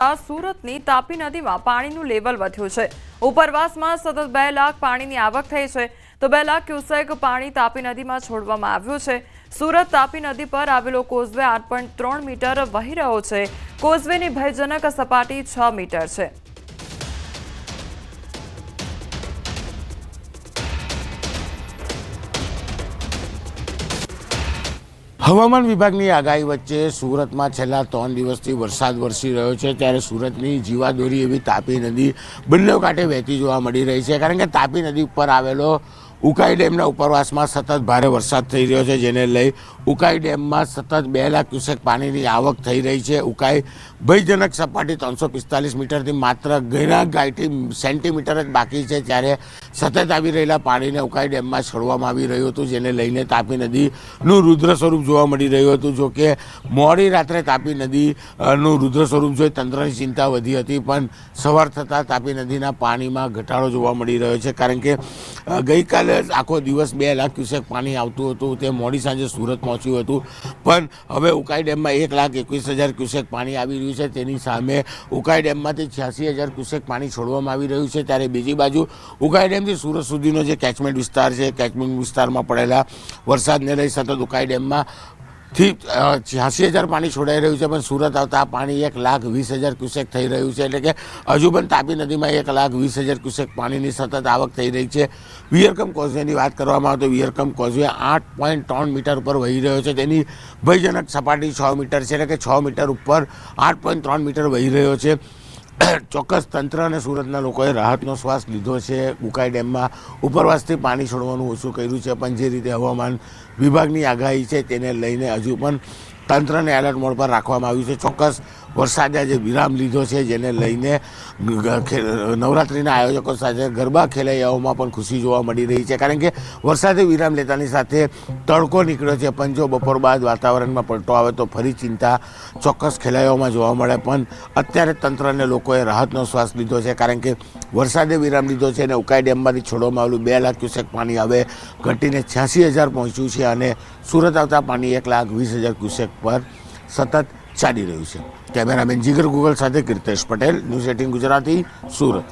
સુરતની તાપી નદીમાં પાણીનું લેવલ વધ્યું છે। ઉપરવાસમાં સતત 2 લાખ પાણીની આવક થઈ છે, તો 2 લાખ ક્યુસેક પાણી તાપી નદીમાં છોડવામાં આવ્યું છે। સુરત તાપી નદી પર આવેલો કોઝવે 8.3 મીટર વહી રહ્યો છે। કોઝવેની ભયજનક સપાટી 6 મીટર છે। હવામાન વિભાગની આગાહી વચ્ચે સુરતમાં છેલ્લા 3 દિવસથી વરસાદ વરસી રહ્યો છે, ત્યારે સુરતની જીવાદોરી એવી તાપી નદી બંને કાંઠે વહેતી જોવા મળી રહી છે। કારણ કે તાપી નદી ઉપર આવેલો ઉકાઈ ડેમના ઉપરવાસમાં સતત ભારે વરસાદ થઈ રહ્યો છે, જેને લઈ ઉકાઈ ડેમમાં સતત 2 લાખ ક્યુસેક પાણીની આવક થઈ રહી છે। ઉકાઈ ભયજનક સપાટી 345 મીટરથી માત્ર ઘણા ગાયથી સેન્ટીમીટર જ બાકી છે, ત્યારે સતત આવી રહેલા પાણીને ઉકાઈ ડેમમાં છોડવામાં આવી રહ્યું હતું, જેને લઈને તાપી નદીનું રુદ્ર સ્વરૂપ જોવા મળી રહ્યું હતું। જો કે મોડી રાત્રે તાપી નદીનું રુદ્ર સ્વરૂપ જોઈ તંત્રની ચિંતા વધી હતી, પણ સવાર થતાં તાપી નદીના પાણીમાં ઘટાડો જોવા મળી રહ્યો છે। કારણ કે ગઈકાલે આખો દિવસ 2 લાખ ક્યુસેક પાણી આવતું હતું, તે મોડી સાંજે સુરત પહોંચ્યું હતું, પણ હવે ઉકાઈ ડેમમાં 1,21,000 ક્યુસેક પાણી આવી રહ્યું છે। તેની સામે ઉકાઈ ડેમમાંથી 86,000 ક્યુસેક પાણી છોડવામાં આવી રહ્યું છે। ત્યારે બીજી બાજુ ઉકાઈ ડેમથી સુરત સુધીનો જે કેચમેન્ટ વિસ્તાર છે, કેચમેન્ટ વિસ્તારમાં પડેલા વરસાદને લઈ સતત ઉકાઈ ડેમમાં થી 86,000 પાણી છોડાઈ રહ્યું છે, પણ સુરત આવતા પાણી 1,20,000 ક્યુસેક થઈ રહ્યું છે। એટલે કે હજુ પણ તાપી નદીમાં 1,20,000 ક્યુસેક પાણીની સતત આવક થઈ રહી છે। વિયરકમ કોઝવેની વાત કરવામાં આવે તો વિયરકમ કોઝવે 8.3 મીટર ઉપર વહી રહ્યો છે, તેની ભયજનક સપાટી 6 મીટર છે, એટલે કે 6 મીટર ઉપર 8.3 મીટર વહી રહ્યો છે। ચોક્કસ તંત્ર અને સુરતના લોકોએ રાહતનો શ્વાસ લીધો છે। ઉકાઈ ડેમમાં ઉપરવાસથી પાણી છોડવાનું ઓછું કર્યું છે, પણ જે રીતે હવામાન વિભાગની આગાહી છે તેને લઈને હજુ પણ તંત્રને એલર્ટ મોડ પર રાખવામાં આવ્યું છે। ચોક્કસ વરસાદે આજે વિરામ લીધો છે, જેને લઈને નવરાત્રિના આયોજકો સાથે ગરબા ખેલૈયાઓમાં પણ ખુશી જોવા મળી રહી છે। કારણ કે વરસાદે વિરામ લેતાની સાથે તડકો નીકળ્યો છે, પણ જો બપોર બાદ વાતાવરણમાં પલટો આવે તો ફરી ચિંતા ચોક્કસ ખેલૈયાઓમાં જોવા મળે। પણ અત્યારે તંત્રને લોકોએ રાહતનો શ્વાસ લીધો છે, કારણ કે વરસાદે વિરામ લીધો છે અને ઉકાઈ ડેમમાંથી છોડવામાં આવેલું 2 લાખ ક્યુસેક પાણી હવે ઘટીને 86,000 પહોંચ્યું છે, અને સુરત આવતા પાણી 1,20,000 ક્યુસેક પર સતત ચાલી રહ્યું છે। કેમેરામેન જીગર ગુગલ સાથે કીર્તેશ પટેલ, ન્યૂઝ 18 ગુજરાતી, સુરત।